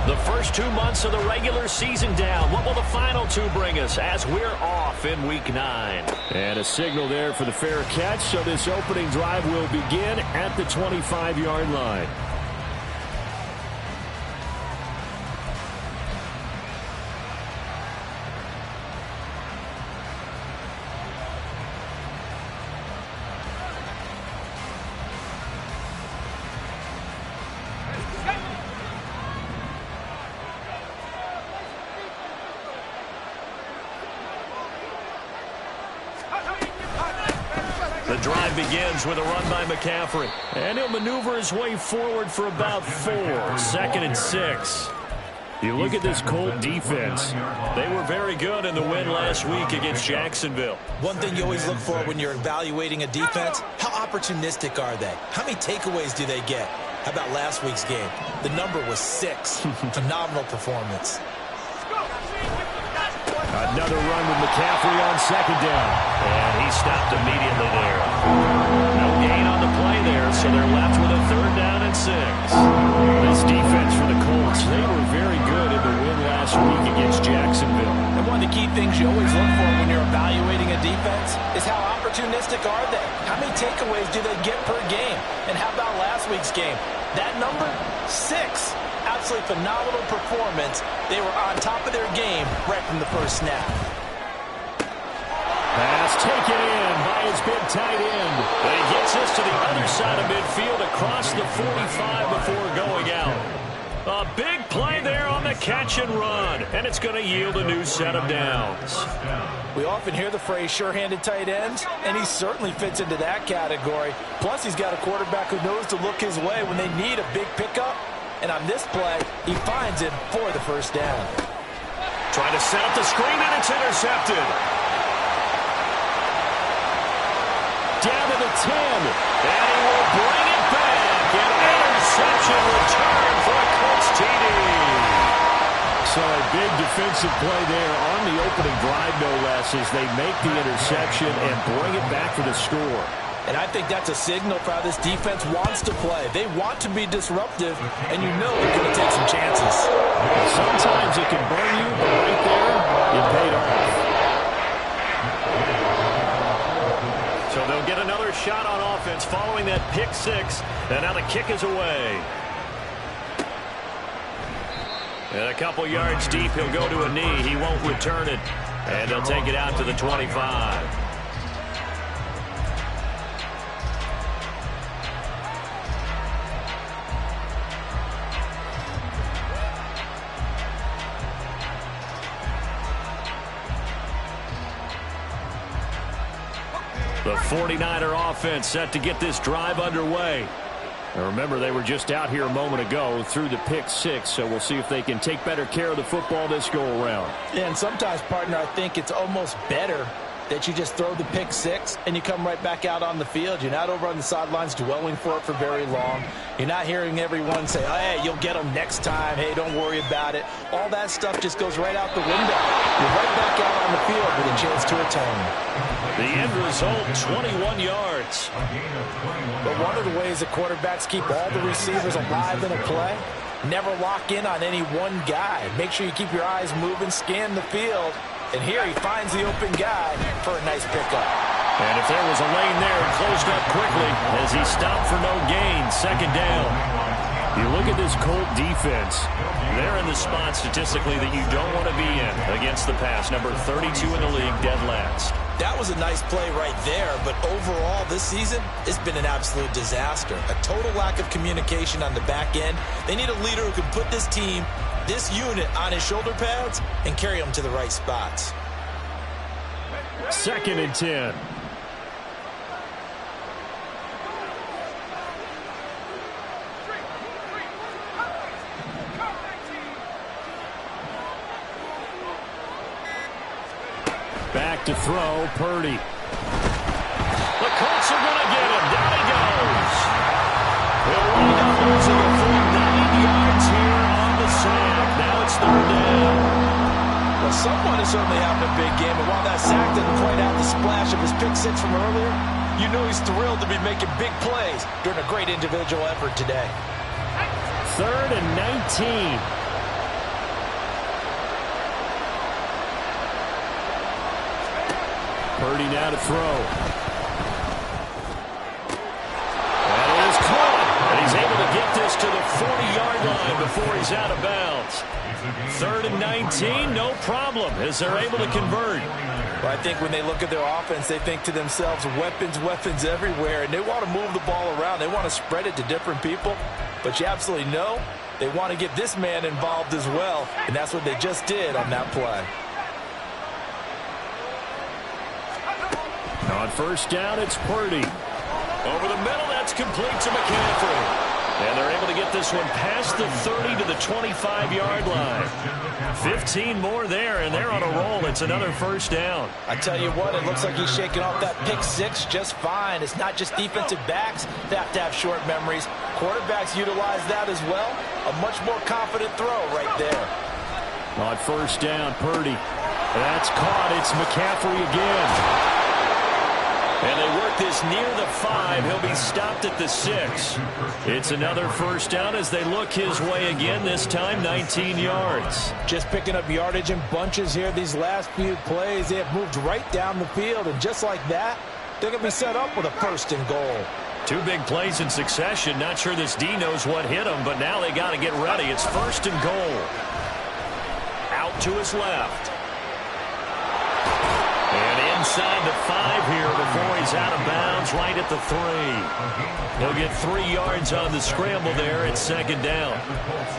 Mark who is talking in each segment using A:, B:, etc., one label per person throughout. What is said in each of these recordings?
A: The first 2 months of the regular season down. What will the final 2 bring us as we're off in Week 9?
B: And a signal there for the fair catch, so this opening drive will begin at the 25-yard line.
A: The drive begins with a run by McCaffrey. And he'll maneuver his way forward for about 4. 2nd and 6.
B: You look at this Colt defense.
A: They were very good in the win last week against Jacksonville.
C: One thing you always look for when you're evaluating a defense, how opportunistic are they? How many takeaways do they get? How about last week's game? The number was 6. Phenomenal performance.
B: Another run with McCaffrey on 2nd down.
A: And he stopped immediately there. No gain on the play there, so they're left with a 3rd down and 6.
B: This defense for the Colts, they were very good in the win last week against Jacksonville.
C: And one of the key things you always look for when you're evaluating a defense is how opportunistic are they? How many takeaways do they get per game? And how about last week's game? That number, 6. Absolutely phenomenal performance. They were on top of their game right from the first snap.
B: Pass taken in by his big tight end.
A: And he gets us to the other side of midfield across the 45 before going out. A big play there on the catch and run. And it's going to yield a new set of downs.
C: We often hear the phrase sure-handed tight ends, and he certainly fits into that category. Plus, he's got a quarterback who knows to look his way when they need a big pickup. And on this play, he finds it for the 1st down.
A: Trying to set up the screen, and it's intercepted.
B: Down to the 10.
A: And he will bring it back. An interception return for a Colts TD.
B: So a big defensive play there on the opening drive, no less, as they make the interception and bring it back for the score.
C: And I think that's a signal for how this defense wants to play. They want to be disruptive, and you know they're going to take some chances.
B: Sometimes it can burn you, but right there, it paid off.
A: So they'll get another shot on offense following that pick 6, and now the kick is away. And a couple yards deep, he'll go to a knee. He won't return it, and they'll take it out to the 25. The 49er offense set to get this drive underway. And remember, they were just out here a moment ago through the pick 6, so we'll see if they can take better care of the football this go-around.
C: And sometimes, partner, I think it's almost better that you just throw the pick 6 and you come right back out on the field. You're not over on the sidelines dwelling for it for very long. You're not hearing everyone say, oh, hey, you'll get them next time. Hey, don't worry about it. All that stuff just goes right out the window. You're right back out on the field with a chance to atone.
A: The end result, 21 yards.
C: But one of the ways that quarterbacks keep all the receivers alive in a play, never lock in on any one guy. Make sure you keep your eyes moving, scan the field. And here he finds the open guy for a nice pickup.
A: And if there was a lane there, it closed up quickly as he stopped for no gain. 2nd down.
B: You look at this Colt defense.
A: They're in the spot statistically that you don't want to be in against the pass. Number 32 in the league, dead last.
C: That was a nice play right there, but overall this season, it's been an absolute disaster. A total lack of communication on the back end. They need a leader who can put this team, this unit, on his shoulder pads and carry them to the right spots.
B: 2nd and 10. Back to throw, Purdy.
A: The Colts are going to get him. Down he goes. He'll wind up losing a full 9 yards here on the sack. Now it's 3rd down.
C: Well, someone is certainly having a big game, and while that sack didn't quite have the splash of his pick 6 from earlier, you know he's thrilled to be making big plays during a great individual effort today.
B: 3rd and 19. Purdy now to throw. That is caught. And he's able to get this to the 40-yard line before he's out of bounds. 3rd and 19, no problem, as they're able to convert.
C: Well, I think when they look at their offense, they think to themselves, weapons, weapons everywhere, and they want to move the ball around. They want to spread it to different people, but you absolutely know they want to get this man involved as well, and that's what they just did on that play.
B: On 1st down, it's Purdy.
A: Over the middle, that's complete to McCaffrey. And they're able to get this one past the 30 to the 25-yard line. 15 more there, and they're on a roll. It's another 1st down.
C: I tell you what, it looks like he's shaking off that pick six just fine. It's not just defensive backs that have to have short memories. Quarterbacks utilize that as well. A much more confident throw right there.
B: On 1st down, Purdy. That's caught. It's McCaffrey again.
A: And they work this near the 5. He'll be stopped at the 6. It's another 1st down as they look his way again, this time 19 yards.
C: Just picking up yardage in bunches here these last few plays. They have moved right down the field, and just like that, they're going to be set up with a 1st and goal.
A: 2 big plays in succession. Not sure this D knows what hit him, but now they got to get ready. It's 1st and goal. Out to his left. And inside the 5 here before he's out of bounds, right at the 3. He'll get 3 yards on the scramble there at 2nd down.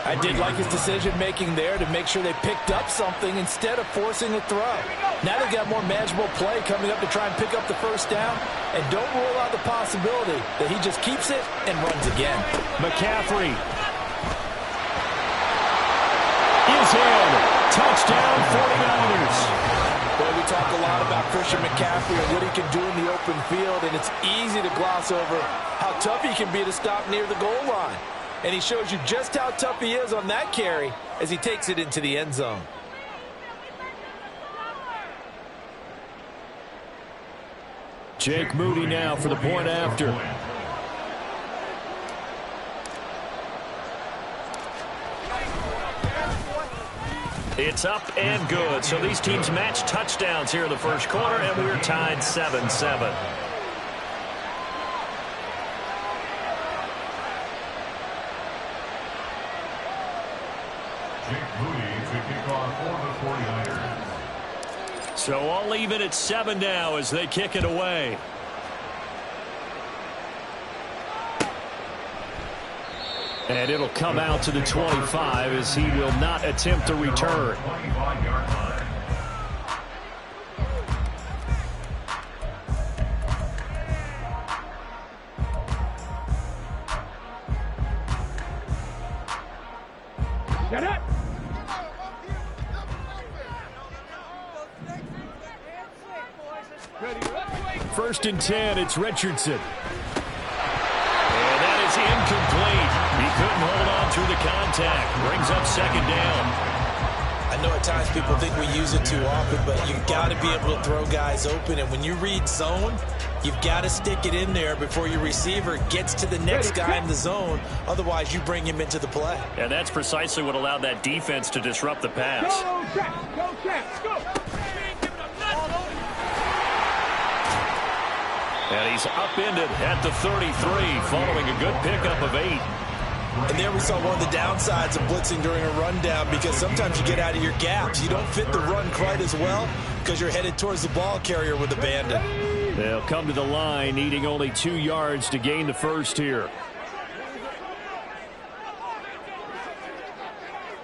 C: I did like his decision-making there to make sure they picked up something instead of forcing a throw. Now they've got more manageable play coming up to try and pick up the 1st down, and don't rule out the possibility that he just keeps it and runs again.
B: McCaffrey is in. Touchdown, 49ers.
C: Boy, we talk a lot about Christian McCaffrey and what he can do in the open field, and it's easy to gloss over how tough he can be to stop near the goal line. And he shows you just how tough he is on that carry as he takes it into the end zone.
B: Jake Moody now for the point after.
A: It's up and good. So these teams match touchdowns here in the 1st quarter, and we're tied 7-7. So all even at 7 now as they kick it away.
B: And it'll come out to the 25 as he will not attempt a return.
D: Get it!
B: 1st and 10, it's Richardson.
A: Incomplete. He couldn't hold on through the contact. Brings up 2nd down.
C: I know at times people think we use it too often, but you've got to be able to throw guys open. And when you read zone, you've got to stick it in there before your receiver gets to the next guy in the zone. Otherwise, you bring him into the play.
A: And that's precisely what allowed that defense to disrupt the pass.
D: Go, Jack! Go, Jack! Go!
A: And he's upended at the 33 following a good pickup of 8.
C: And there we saw one of the downsides of blitzing during a rundown, because sometimes you get out of your gaps. You don't fit the run quite as well because you're headed towards the ball carrier with abandon.
B: They'll come to the line needing only 2 yards to gain the 1st here.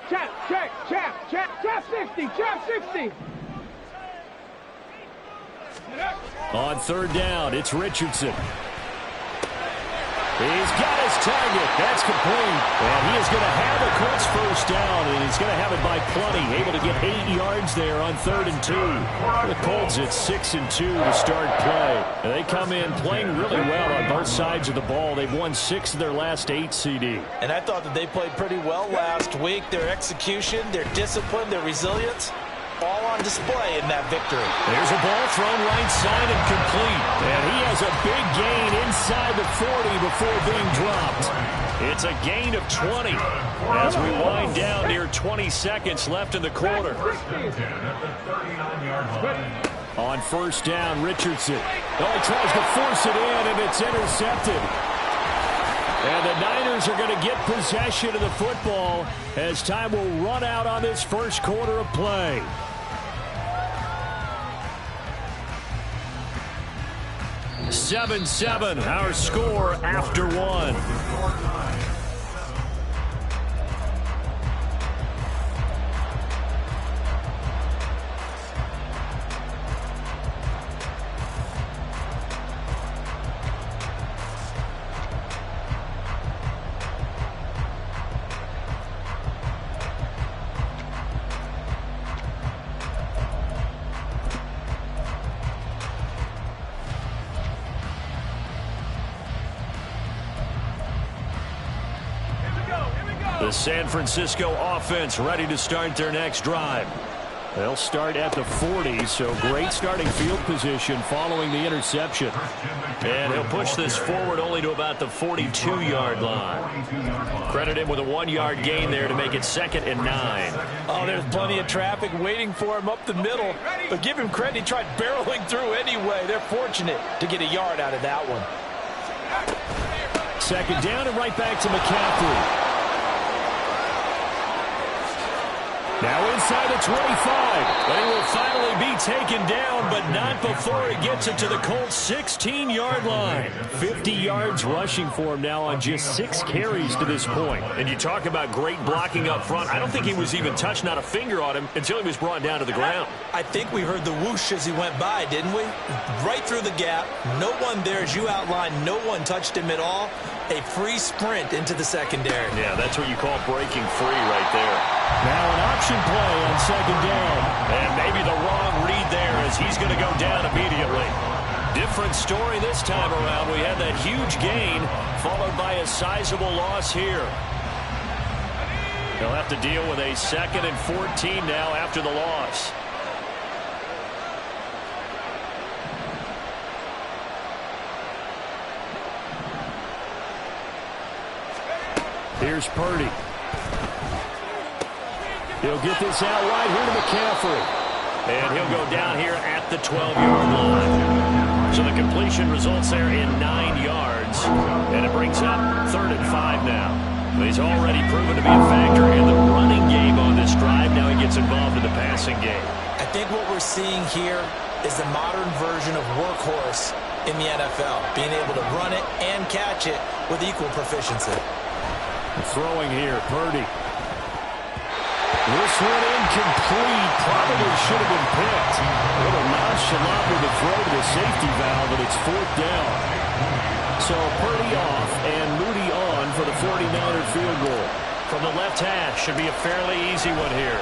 D: Chap 60, chap 60.
B: On 3rd down, it's Richardson. He's got his target. That's complete. And he is going to have a Colts 1st down, and he's going to have it by plenty. Able to get 8 yards there on 3rd and 2. The Colts at 6 and 2 to start play. And they come in playing really well on both sides of the ball. They've won 6 of their last 8, CD.
C: And I thought that they played pretty well last week. Their execution, their discipline, their resilience, all on display in that victory.
A: There's a ball thrown right side and complete.
B: And he has a big gain inside the 40 before being dropped.
A: It's a gain of 20 as we wind down near 20 seconds left in the quarter.
B: On first down, Richardson. Oh, he tries to force it in, and it's intercepted. And the Niners are going to get possession of the football as time will run out on this first quarter of play. Seven, our score after one.
A: The San Francisco offense ready to start their next drive.
B: They'll start at the 40, so great starting field position following the interception.
A: And he'll push this forward only to about the 42-yard line. Credit him with a 1-yard gain there to make it 2nd and 9.
C: Oh, there's plenty of traffic waiting for him up the middle. But give him credit, he tried barreling through anyway. They're fortunate to get a yard out of that one.
B: 2nd down and right back to McCaffrey. Now inside the 25.
A: But he will finally be taken down, but not before he gets it to the Colts' 16-yard line.
B: 50 yards rushing for him now on just 6 carries to this point.
A: And you talk about great blocking up front. I don't think he was even touched, not a finger on him, until he was brought down to the ground.
C: I think we heard the whoosh as he went by, didn't we? Right through the gap. No one there, as you outlined. No one touched him at all. A free sprint into the secondary.
A: Yeah, that's what you call breaking free right there.
B: Now an option play on 2nd down.
A: And maybe the wrong read there as he's going to go down immediately. Different story this time around. We had that huge gain followed by a sizable loss here. He'll have to deal with a 2nd and 14 now after the loss.
B: Here's Purdy. He'll get this out wide here to McCaffrey.
A: And he'll go down here at the 12-yard line. So the completion results there in 9 yards. And it brings up 3rd and 5 now. He's already proven to be a factor in the running game on this drive. Now he gets involved in the passing game.
C: I think what we're seeing here is the modern version of workhorse in the NFL. Being able to run it and catch it with equal proficiency.
B: Throwing here, Purdy. This one incomplete. Probably should have been picked. A little nonchalant with the throw to the safety valve, and it's 4th down. So Purdy off and Moody on for the 49er field goal.
A: From the left hash, should be a fairly easy one here.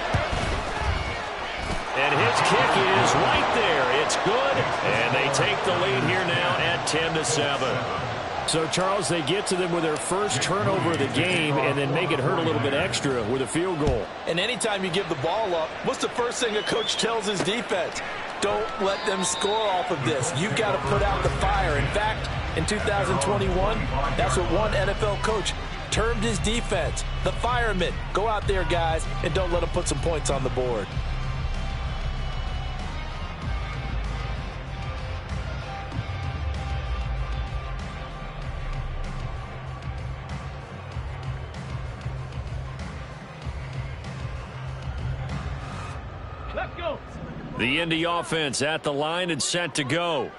A: And his kick is right there. It's good, and they take the lead here now at 10-7.
B: So, Charles, they get to them with their first turnover of the game and then make it hurt a little bit extra with a field goal.
C: And anytime you give the ball up, what's the first thing a coach tells his defense? Don't let them score off of this. You've got to put out the fire. In fact, in 2021, that's what one NFL coach termed his defense, the firemen. Go out there, guys, and don't let them put some points on the board.
A: The Indy offense at the line and set to go.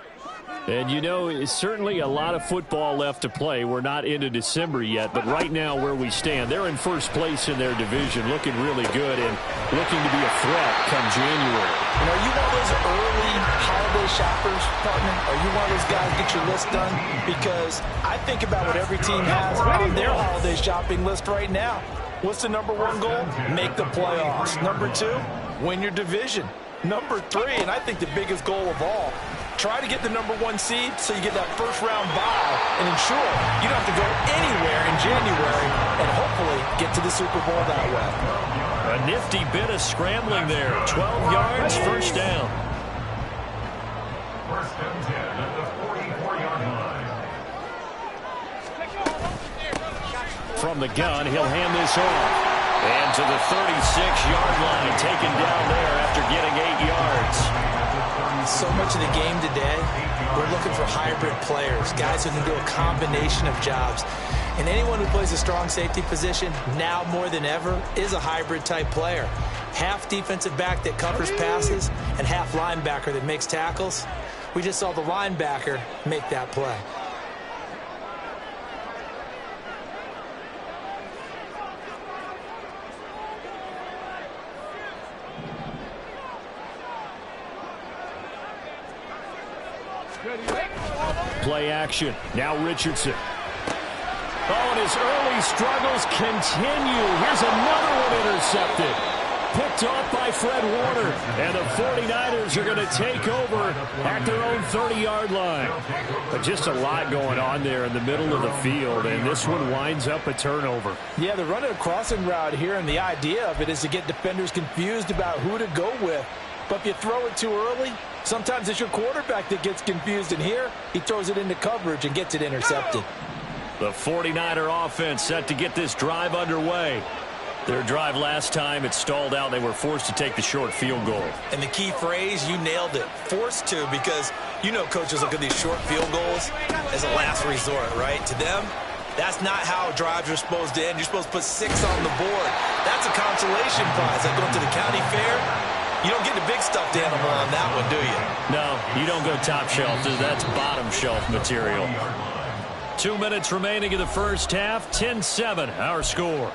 B: And, you know, it's certainly a lot of football left to play. We're not into December yet, but right now where we stand, they're in first place in their division, looking really good and looking to be a threat come January.
C: And are you one of those early holiday shoppers, partner? Are you one of those guys get your list done? Because I think about what every team has on their holiday shopping list right now. What's the number 1 goal? Make the playoffs. Number 2, win your division. Number 3, and I think the biggest goal of all, try to get the number 1 seed so you get that first-round bye and ensure you don't have to go anywhere in January and hopefully get to the Super Bowl that way.
A: A nifty bit of scrambling there. 12 yards, first down.
E: First and 10 at the 44-yard line.
B: From the gun, he'll hand this off.
A: And to the 36-yard line, taken down there after getting 8 yards.
C: So much of the game today, we're looking for hybrid players, guys who can do a combination of jobs. And anyone who plays a strong safety position, now more than ever, is a hybrid-type player. Half defensive back that covers passes and half linebacker that makes tackles. We just saw the linebacker make that play.
B: Play action. Now Richardson. Oh, and his early struggles continue. Here's another one intercepted. Picked off by Fred Warner. And the 49ers are going to take over at their own 30-yard line. But just a lot going on there in the middle of the field, and this one winds up a turnover.
C: Yeah, they're running a crossing route here, and the idea of it is to get defenders confused about who to go with. But if you throw it too early, sometimes it's your quarterback that gets confused, and here he throws it into coverage and gets it intercepted.
A: The 49er offense set to get this drive underway. Their drive last time, it stalled out. They were forced to take the short field goal.
C: And the key phrase, you nailed it, forced to, because you know coaches look at these short field goals as a last resort, right? To them, that's not how drives are supposed to end. You're supposed to put 6 on the board. That's a consolation prize. Like going to the county fair, you don't get the big stuffed animal on that one, do you?
A: No, you don't go top shelf. That's bottom shelf material. 2 minutes remaining in the first half. 10-7, our score.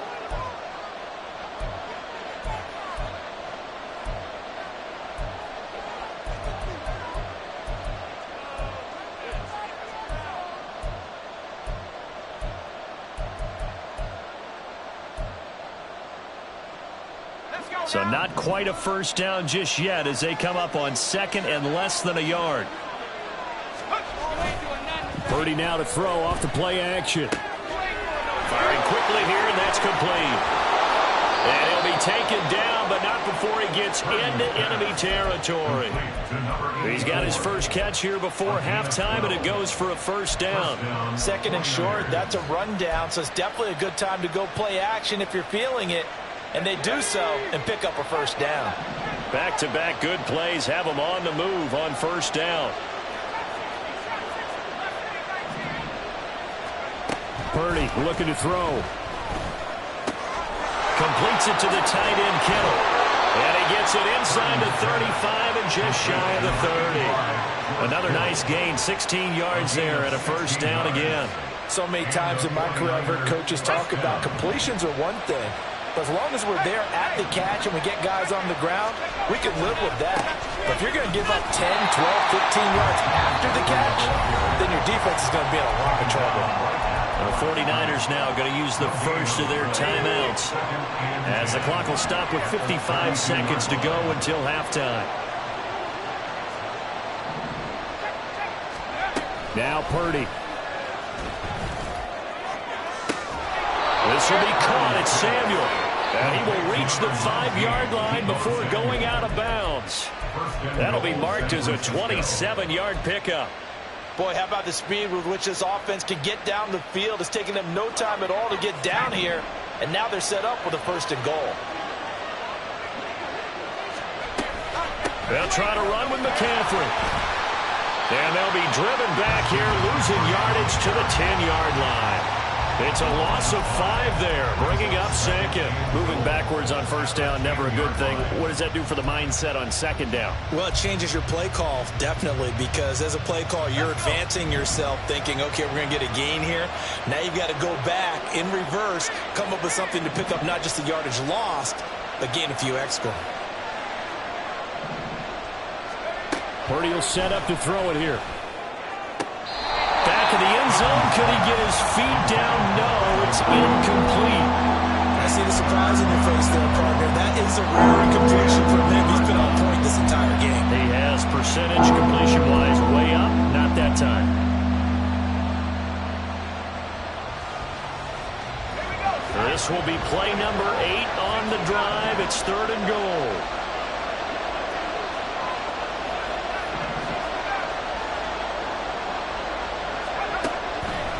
A: So not quite a first down just yet as they come up on second and less than a yard.
B: Purdy now to throw off the play action.
A: Firing quickly here, and that's complete. And he'll be taken down, but not before he gets into enemy territory. He's got his first catch here before halftime, and it goes for a first down.
C: Second and short, that's a rundown, so it's definitely a good time to go play action if you're feeling it. And they do so and pick up a first down.
A: Back-to-back good plays have them on the move on first down.
B: Purdy looking to throw.
A: Completes it to the tight end, Kittle. And he gets it inside the 35 and just shy of the 30. Another nice gain, 16 yards there and a first down again.
C: So many times in my career I've heard coaches talk about completions are one thing. But as long as we're there at the catch and we get guys on the ground, we can live with that. But if you're going to give up 10, 12, 15 yards after the catch, then your defense is going to be in a lot of trouble.
A: The 49ers now going to use the first of their timeouts as the clock will stop with 55 seconds to go until halftime.
B: Now Purdy.
A: This will be caught at Samuel. And he will reach the 5-yard line before going out of bounds. That'll be marked as a 27-yard pickup.
C: Boy, how about the speed with which this offense can get down the field? It's taking them no time at all to get down here. And now they're set up with a first and goal.
A: They'll try to run with McCaffrey. And they'll be driven back here, losing yardage to the 10-yard line. It's a loss of 5 there, bringing up second. Moving backwards on first down, never a good thing. What does that do for the mindset on second down?
C: Well, it changes your play call, definitely, because as a play call, you're advancing yourself thinking, okay, we're going to get a gain here. Now you've got to go back in reverse, come up with something to pick up not just the yardage lost, but gain a few extra.
B: Purdy will set up to throw it here.
A: Back in the end zone, could he get his feet down? No, it's incomplete.
C: I see the surprise in your face there, partner. That is a rare completion from him. He's been on point this entire game.
A: He has percentage completion-wise way up, not that time. This will be play number 8 on the drive. It's 3rd and goal.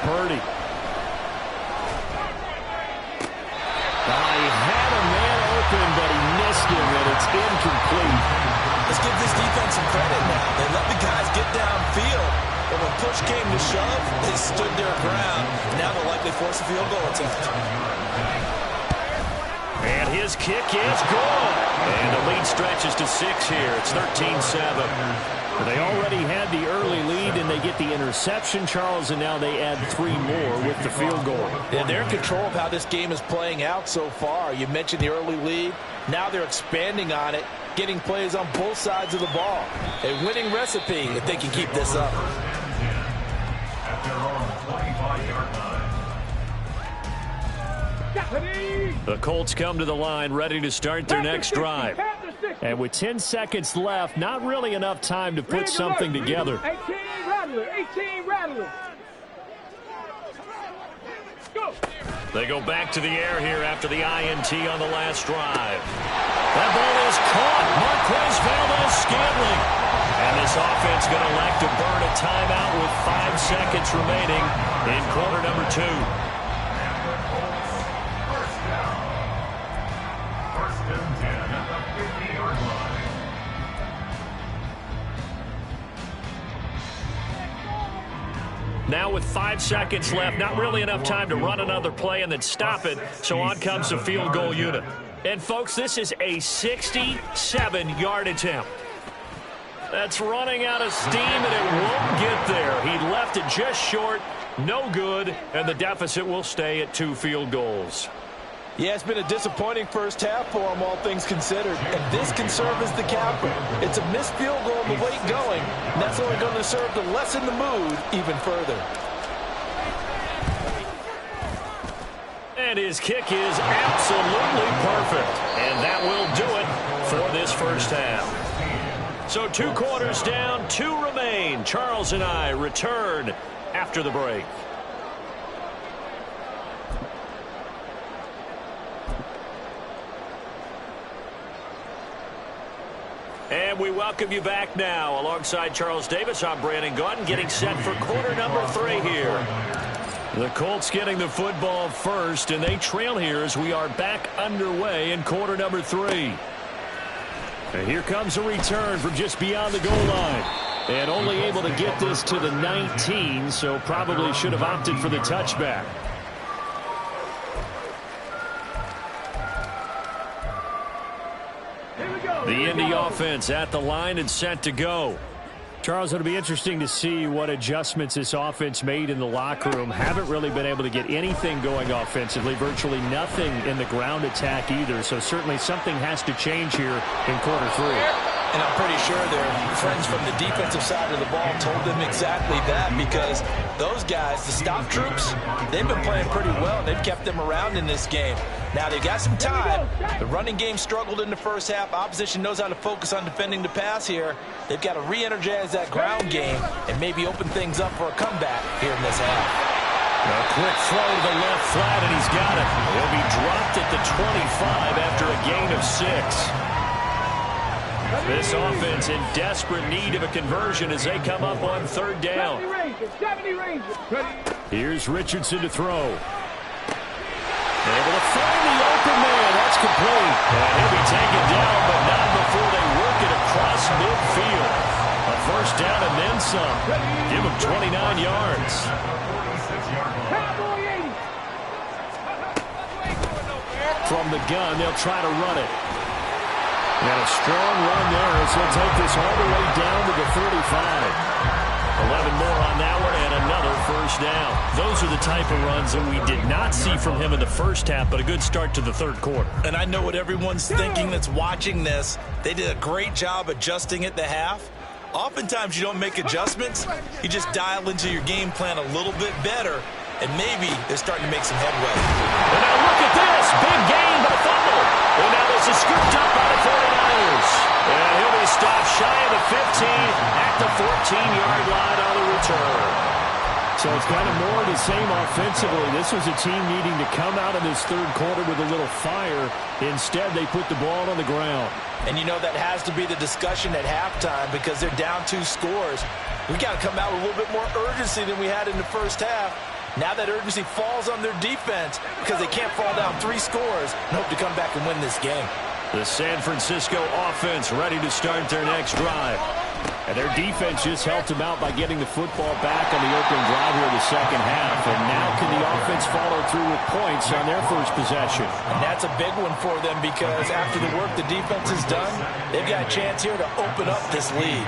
B: Purdy.
A: He had a man open, but he missed him, and it's incomplete.
C: Let's give this defense some credit now. They let the guys get downfield, but when push came to shove, they stood their ground. Now they'll likely force a field goal attempt.
A: And his kick is good. And the lead stretches to 6 here. It's 13-7.
B: They already had the early lead, and they get the interception, Charles, and now they add 3 more with the field goal.
C: Yeah, they're in control of how this game is playing out so far. You mentioned the early lead. Now they're expanding on it, getting plays on both sides of the ball. A winning recipe if they can keep this up.
E: At their own 25-yard line.
A: The Colts come to the line ready to start their next drive.
B: And with 10 seconds left, not really enough time to put something together.
D: 18 Rattler, 18 Rattler. Go.
A: They go back to the air here after the INT on the last drive. That ball is caught. Marquez Valdes-Scantling. And this offense going to elect to burn a timeout with 5 seconds remaining in quarter number 2. Now with 5 seconds left, not really enough time to run another play and then stop it, so on comes the field goal unit. And, folks, this is a 67-yard attempt. That's running out of steam, and it won't get there. He left it just short, no good, and the deficit will stay at 2 field goals.
C: Yeah, it's been a disappointing first half for them, all things considered. And this can serve as the capper. It's a missed field goal and the late going, and that's only going to serve to lessen the mood even further.
A: And his kick is absolutely perfect. And that will do it for this first half. So 2 quarters down, 2 remain. Charles and I return after the break. And we welcome you back now. Alongside Charles Davis, I'm Brandon Gaudin, getting set for quarter number 3 here. The Colts getting the football first, and they trail here as we are back underway in quarter number 3. And here comes a return from just beyond the goal line. And only able to get this to the 19, so probably should have opted for the touchback. The Indy offense at the line and set to go.
B: Charles, it'll be interesting to see what adjustments this offense made in the locker room. Haven't really been able to get anything going offensively, virtually nothing in the ground attack either. So certainly something has to change here in quarter 3.
C: And I'm pretty sure their friends from the defensive side of the ball told them exactly that, because those guys, the stop troops, they've been playing pretty well. They've kept them around in this game. Now they've got some time. The running game struggled in the first half. Opposition knows how to focus on defending the pass here. They've got to re-energize that ground game and maybe open things up for a comeback here in this half.
A: A quick throw to the left flat, and he's got it. He'll be dropped at the 25 after a gain of 6. This offense in desperate need of a conversion as they come up on 3rd down.
D: 70 Rangers.
B: Here's Richardson to throw.
A: Able to find the open man. That's complete. And he'll be taken down, but not before they work it across midfield. A first down and then some. Give him 29 yards.
B: From the gun, they'll try to run it. And a strong run there as he'll take this all the way down to the 35.
A: 11 more on that one and another first down.
B: Those are the type of runs that we did not see from him in the first half, but a good start to the 3rd quarter.
C: And I know what everyone's thinking that's watching this. They did a great job adjusting at the half. Oftentimes you don't make adjustments. You just dial into your game plan a little bit better, and maybe they're starting to make some headway.
A: And now look at this. Big gain, but a fumble. And now this is scooped up by the 49ers. And he'll be stopped shy of the 15 at the 14-yard line on the return.
B: So it's kind of more of the same offensively. This was a team needing to come out of this 3rd quarter with a little fire. Instead, they put the ball on the ground.
C: And you know that has to be the discussion at halftime because they're down 2 scores. We got to come out with a little bit more urgency than we had in the first half. Now that urgency falls on their defense because they can't fall down 3 scores and hope to come back and win this game.
A: The San Francisco offense ready to start their next drive.
B: And their defense just helped them out by getting the football back on the opening drive here in the second half. And now can the offense follow through with points on their first possession?
C: And that's a big one for them because after the work the defense has done, they've got a chance here to open up this lead.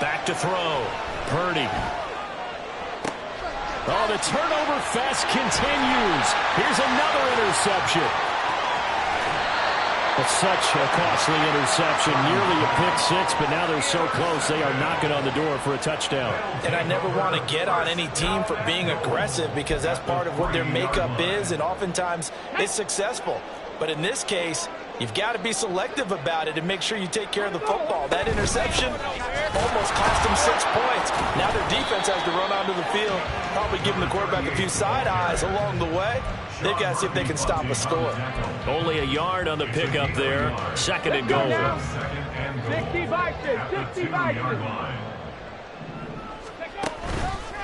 A: Back to throw. Purdy.
B: Oh, the turnover fest continues. Here's another interception. It's such a costly interception, nearly a pick six, but now they're so close they are knocking on the door for a touchdown.
C: And I never want to get on any team for being aggressive because that's part of what their makeup is, and oftentimes it's successful. But in this case, you've got to be selective about it and make sure you take care of the football. That interception almost cost them 6 points. Now their defense has to run onto the field, probably giving the quarterback a few side eyes along the way. They've got to see if they can stop a score.
A: Only a yard on the pickup there. Second and goal.
D: 60 Vikings, 60 Vikings.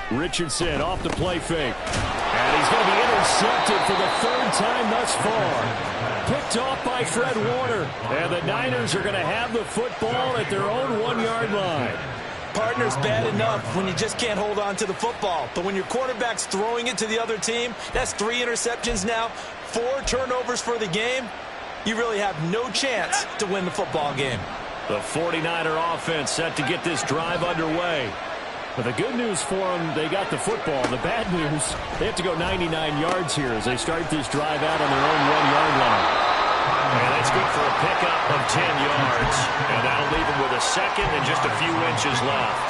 B: Richardson off the play fake. And he's going to be intercepted for the third time thus far. Picked off by Fred Warner. And the Niners are going to have the football at their own 1-yard line.
C: Partner's bad enough when you just can't hold on to the football. But when your quarterback's throwing it to the other team, that's 3 interceptions now, 4 turnovers for the game. You really have no chance to win the football game.
A: The 49er offense set to get this drive underway.
B: But the good news for them, they got the football. The bad news, they have to go 99 yards here as they start this drive out on their own 1-yard line.
A: And that's good for a pickup of 10 yards. And that'll leave them with a second and just a few inches left.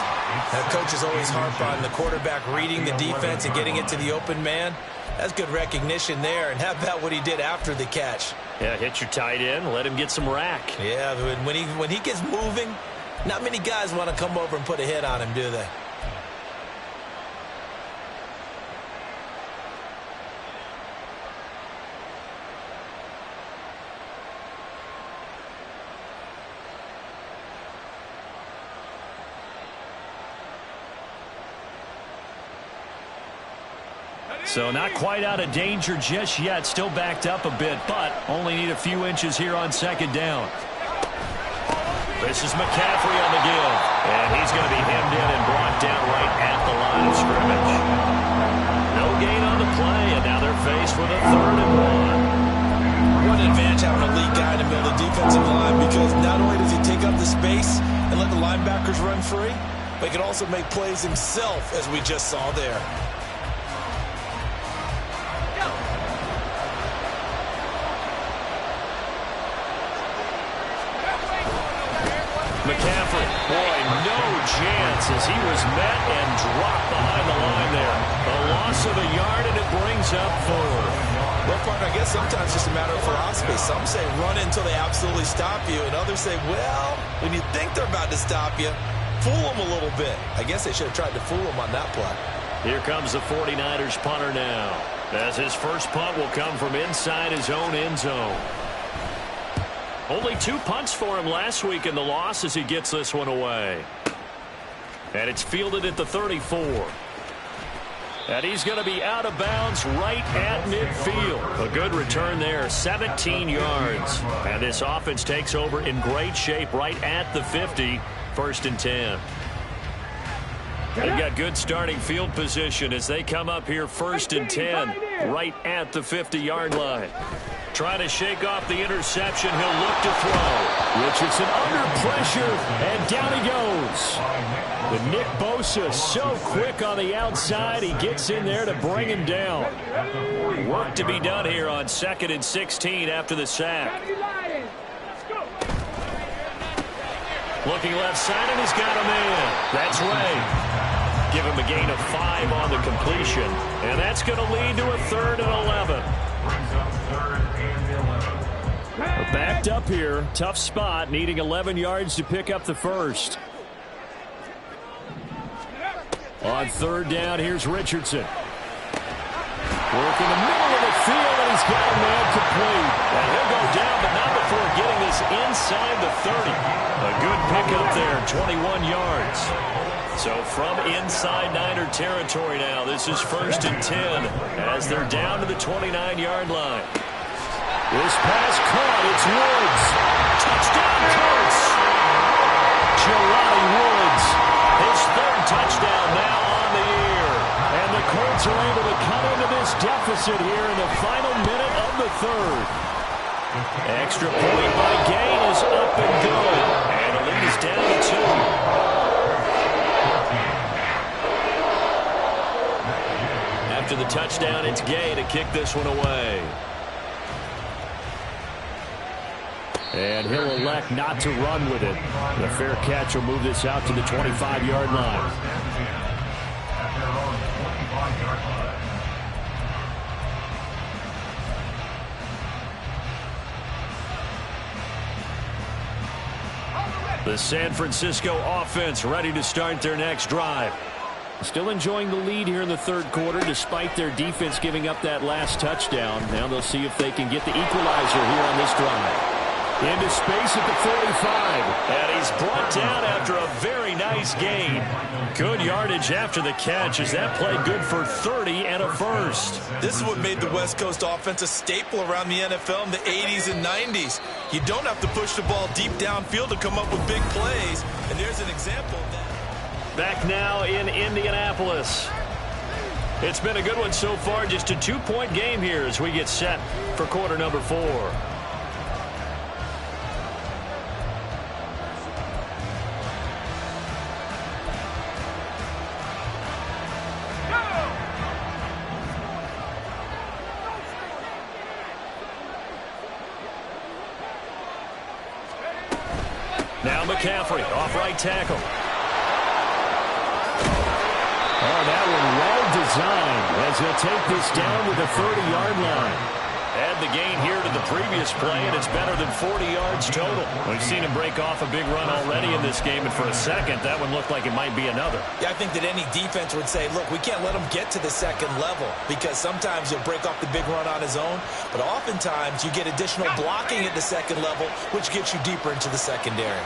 C: Now, coaches always harp on the quarterback reading the defense and getting it to the open man. That's good recognition there. And how about what he did after the catch?
A: Yeah, hit your tight end, let him get some rack.
C: Yeah, when he gets moving, not many guys want to come over and put a hit on him, do they?
A: So not quite out of danger just yet. Still backed up a bit, but only need a few inches here on second down. This is McCaffrey on the give. And he's going to be hemmed in and brought down right at the line of scrimmage. No gain on the play, and now they're faced with a 3rd and 1.
C: What an advantage having a lead guy in the middle of the defensive line, because not only does he take up the space and let the linebackers run free, but he can also make plays himself, as we just saw there.
A: McCaffrey, boy, no chance as he was met and dropped behind the line there. A loss of a yard, and it brings up 4.
C: Well, partner, I guess sometimes it's just a matter of philosophy. Some say run until they absolutely stop you, and others say, well, when you think they're about to stop you, fool them a little bit. I guess they should have tried to fool them on that play.
A: Here comes the 49ers punter now, as his first punt will come from inside his own end zone. Only 2 punts for him last week in the loss as he gets this one away. And it's fielded at the 34. And he's going to be out of bounds right at midfield. A good return there, 17 yards. And this offense takes over in great shape right at the 50, 1st and 10. They've got good starting field position as they come up here 1st and 10, right at the 50-yard line. Trying to shake off the interception. He'll look to throw.
B: Richardson under pressure, and down he goes. The Nick Bosa so quick on the outside. He gets in there to bring him down.
A: Work to be done here on 2nd and 16 after the sack. Looking left side, and he's got a man. That's Ray. Give him a gain of 5 on the completion. And that's going to lead to a 3rd and 11.
B: We're backed up here. Tough spot, needing 11 yards to pick up the first. On 3rd down, here's Richardson. Work in the middle of the field, and he's got a man complete.
A: And he'll go down, but not before getting this inside the 30. A good pickup there, 21 yards. So from inside Niner territory now, this is 1st and 10 as they're down to the 29-yard line.
B: This pass caught. It's Woods.
A: Touchdown, Colts!
B: Jelani Woods.
A: His 3rd touchdown now on the year.
B: And the Colts are able to cut into this deficit here in the final minute of the 3rd.
A: Extra point by Gain is up and good. And the lead is down to 2. After the touchdown, it's Gay to kick this one away.
B: And he'll elect not to run with it. The fair catch will move this out to the 25-yard line.
A: The San Francisco offense ready to start their next drive.
B: Still enjoying the lead here in the 3rd quarter despite their defense giving up that last touchdown. Now they'll see if they can get the equalizer here on this drive. Into space at the 45.
A: And he's brought down after a very nice gain. Good yardage after the catch as that played good for 30 and a first.
C: This is what made the West Coast offense a staple around the NFL in the 80s and 90s. You don't have to push the ball deep downfield to come up with big plays. And there's an example of that.
A: Back now in Indianapolis. It's been a good one so far. Just a 2-point game here as we get set for quarter number 4. Now McCaffrey off right tackle.
B: Oh, that one well designed as he'll take this down with the 30-yard line.
A: Add the gain here to the previous play, and it's better than 40 yards total. We've seen him break off a big run already in this game, and for a second, that one looked like it might be another.
C: Yeah, I think that any defense would say, look, we can't let him get to the 2nd level because sometimes he'll break off the big run on his own, but oftentimes you get additional blocking at the 2nd level, which gets you deeper into the secondary.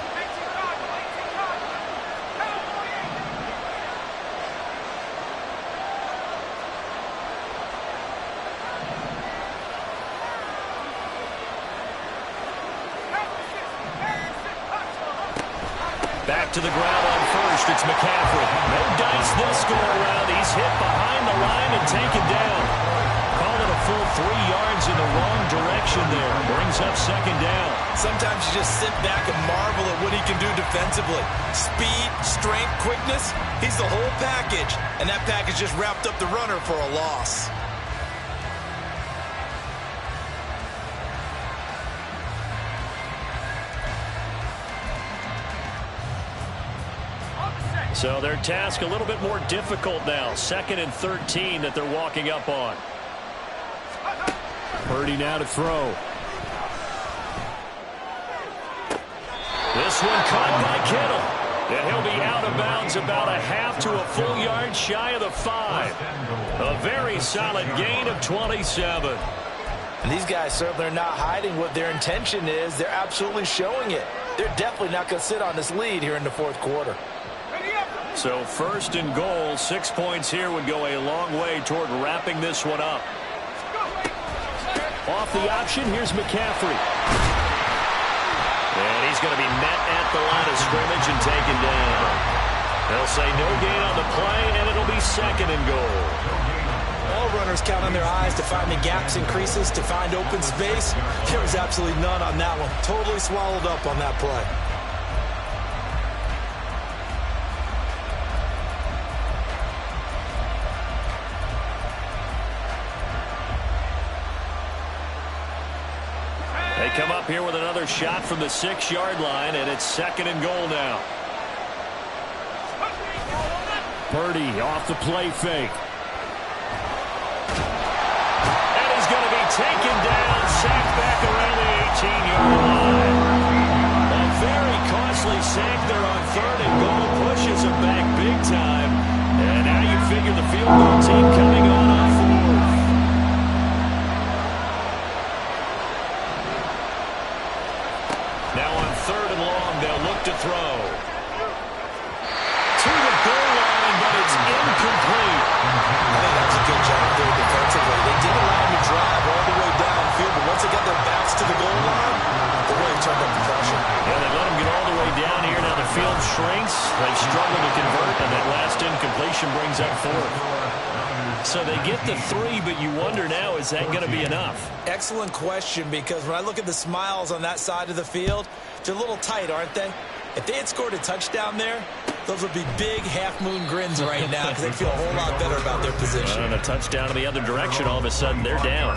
A: Back to the ground on first. It's McCaffrey. No dice this go around. He's hit behind the line and taken down. Call it a full 3 yards in the wrong direction there. Brings up 2nd down.
C: Sometimes you just sit back and marvel at what he can do defensively. Speed, strength, quickness. He's the whole package. And that package just wrapped up the runner for a loss.
A: So their task a little bit more difficult now. 2nd and 13 that they're walking up on.
B: Purdy now to throw.
A: This one caught by Kittle. And he'll be out of bounds about a half to a full yard shy of the 5. A very solid gain of 27.
C: And these guys certainly are not hiding what their intention is. They're absolutely showing it. They're definitely not going to sit on this lead here in the 4th quarter.
A: So 1st and goal, 6 points here would go a long way toward wrapping this one up.
B: Off the option, here's McCaffrey.
A: And he's going to be met at the line of scrimmage and taken down. They'll say no gain on the play, and it'll be 2nd and goal.
C: All runners count on their eyes to find the gaps and creases, to find open space. There was absolutely none on that one. Totally swallowed up on that play.
A: They come up here with another shot from the 6-yard line, and it's 2nd and goal now.
B: Purdy off the play fake.
A: And he's going to be taken down, sacked back around the 18-yard line. A very costly sack there on 3rd and goal, pushes him back big time. And now you figure the field goal team coming on 4th. conversion brings up 4th. So they get the 3, but you wonder now, is that going to be enough?
C: Excellent question, because when I look at the smiles on that side of the field, they're a little tight, aren't they? If they had scored a touchdown there, those would be big half-moon grins right now because they feel a whole lot better about their position.
A: And a touchdown in the other direction, all of a sudden they're down.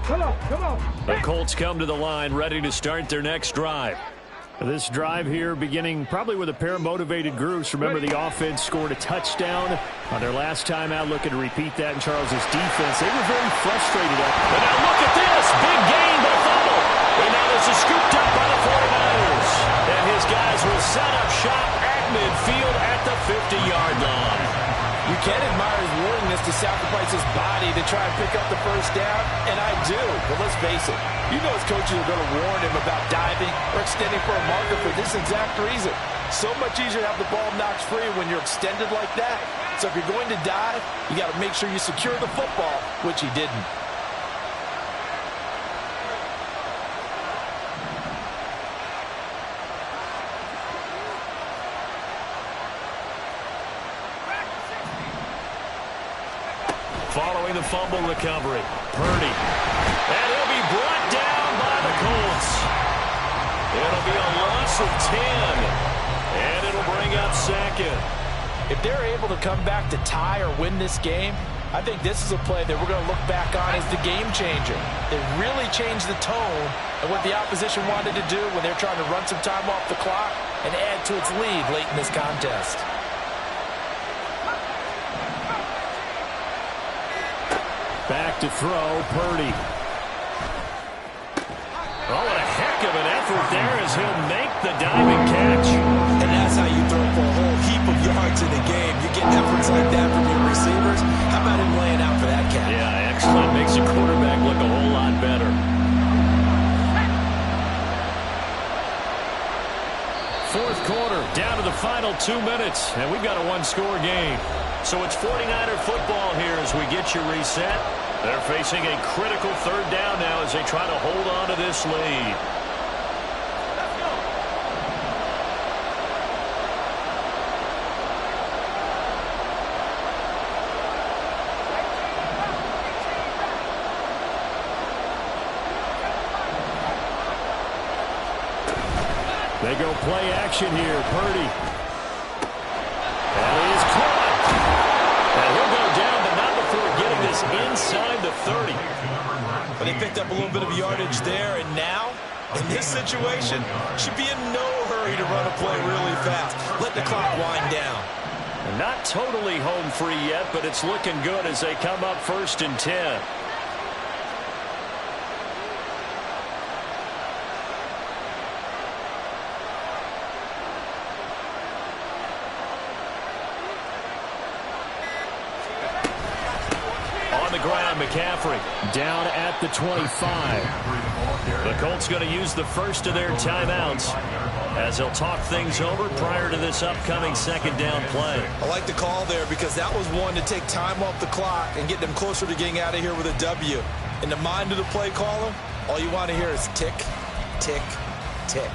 D: Come on.
A: The Colts come to the line, ready to start their next drive.
B: This drive here beginning probably with a pair of motivated groups. Remember, the offense scored a touchdown on their last time out, looking to repeat that in Charles' defense. They were very frustrated.
A: But now look at this. Big gain, but a fumble. And now this is scooped up by the 49ers. And his guys will set up shop at midfield at the 50-yard line.
C: You can admire his willingness to sacrifice his body to try and pick up the first down, and I do. But let's face it, you know his coaches are going to warn him about diving or extending for a marker for this exact reason. So much easier to have the ball knocked free when you're extended like that. So if you're going to dive, you got to make sure you secure the football, which he didn't.
A: Following the fumble recovery, Purdy. And he'll be brought down by the Colts. It'll be a loss of 10. And it'll bring up 2nd.
C: If they're able to come back to tie or win this game, I think this is a play that we're going to look back on as the game changer. They really changed the tone of what the opposition wanted to do when they're trying to run some time off the clock and add to its lead late in this contest.
B: Back to throw, Purdy.
A: Oh, what a heck of an effort there as he'll make the diving catch.
C: And that's how you throw for a whole heap of yards in a game. You get efforts like that from your receivers. How about him laying out for that catch?
A: Yeah, excellent. Makes the quarterback look a whole lot better. Fourth quarter, down to the final 2 minutes, and we've got a one-score game. So it's 49er football here as we get you reset. They're facing a critical 3rd down now as they try to hold on to this lead.
B: They go play action here. Purdy.
A: That is caught. And he'll go down, but not before getting this inside the 30.
C: But they picked up a little bit of yardage there, and now, in this situation, should be in no hurry to run a play really fast. Let the clock wind down.
A: Not totally home free yet, but it's looking good as they come up 1st and 10. McCaffrey
B: Down at the 25.
A: The Colts going to use the first of their timeouts as they'll talk things over prior to this upcoming 2nd down play.
C: I like the call there because that was one to take time off the clock and get them closer to getting out of here with a W. In the mind of the play caller, all you want to hear is tick, tick, tick.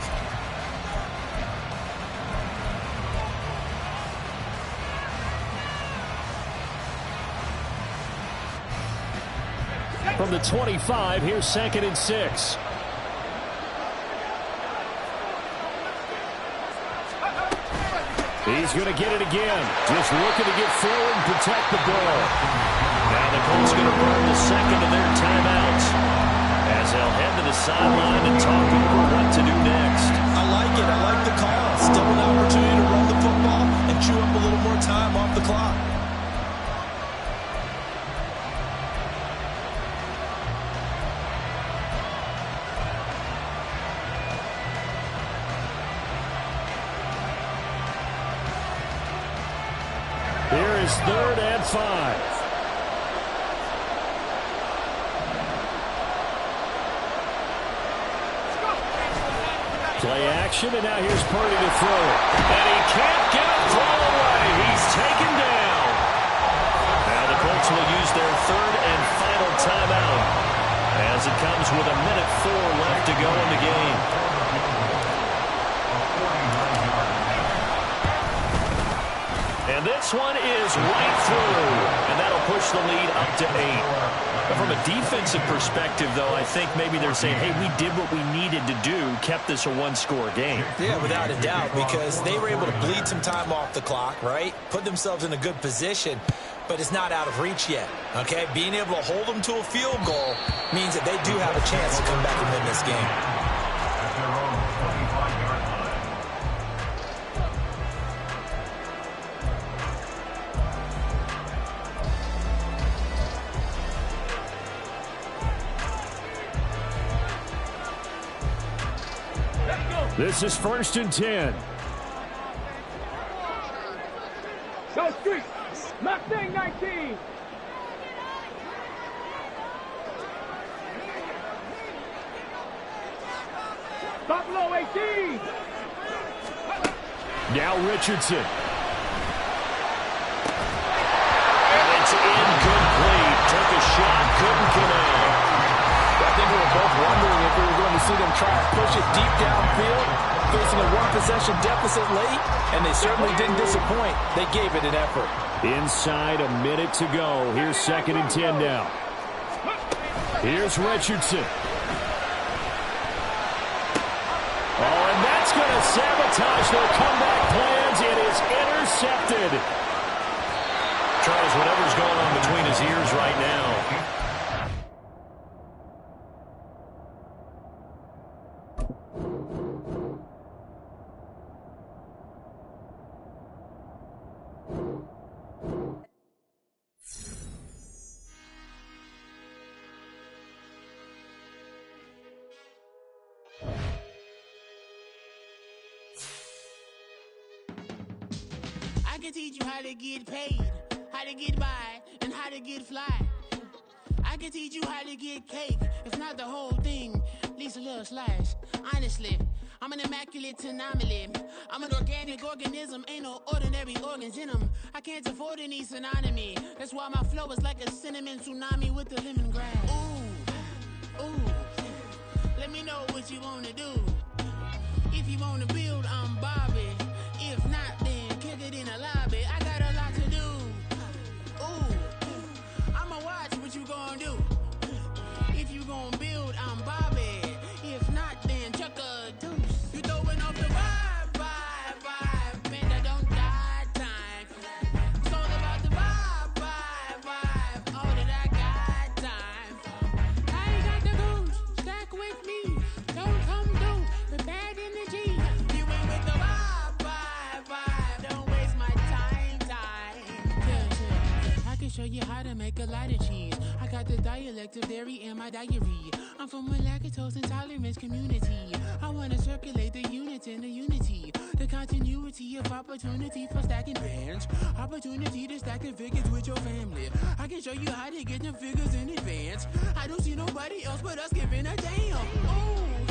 B: From the 25, here's 2nd and 6. He's going to get it again. Just looking to get forward and protect the ball.
A: Now the Colts going to burn the 2nd of their timeouts as they'll head to the sideline and talk over what to do next.
C: I like it. I like the call. Still an opportunity to run the football and chew up a little more time off the clock.
B: Here is 3rd and 5. Play action, and now here's Purdy to throw it.
A: And he can't get a throw away. He's taken down. Now the Colts will use their 3rd and final timeout as it comes with 1:04 left to go in the game. And this one is right through. And that'll push the lead up to 8. From a defensive perspective, though, I think maybe they're saying, hey, we did what we needed to do, kept this a one-score game.
C: Yeah, without a doubt, because they were able to bleed some time off the clock, right? Put themselves in a good position, but it's not out of reach yet, okay? Being able to hold them to a field goal means that they do have a chance to come back and win this game.
E: At their own 25-yard line.
B: This is 1st and 10.
D: Go street. Mustang 19. Buffalo 18.
B: Now Richardson.
A: And it's incomplete. Took a shot, couldn't connect.
C: I think we were both wondering if we were going to see them try to push it deep downfield, facing a one-possession deficit late, and they certainly didn't disappoint. They gave it an effort.
B: Inside a minute to go. Here's 2nd and 10 now. Here's Richardson. Oh, and that's going to sabotage their comeback plans. It is intercepted.
A: Tries whatever's going on between his ears right now.
F: I can teach you how to get paid, how to get by, and how to get fly. I can teach you how to get cake, if not the whole thing, at least a little slice. Honestly, I'm an immaculate anomaly. I'm an organic organism, ain't no ordinary organs in them. I can't afford any synonymy. That's why my flow is like a cinnamon tsunami with the lemongrass. Ooh, ooh, let me know what you wanna do. If you wanna build, I'm Bobby. If not, then kick it in a lobby. I got a lot to do. Ooh, I'ma watch what you gon' do. If you gon' build, I'm Bobby. If not, then chuck a deuce. You throwing off the vibe, man, I don't die time. It's all about the vibe, all that I got time. I ain't got the goose, stack with me. Don't come through with bad energy. You ain't with the vibe, don't waste my time. Yeah. I can show you how to make a lot of cheese. I got the dialect of dairy in my diary. I'm from a lactose intolerance community. I wanna circulate the units in the unity. The continuity of opportunity for stacking bands. Opportunity to stack the figures with your family. I can show you how to get them figures in advance. I don't see nobody else but us giving a damn. Ooh.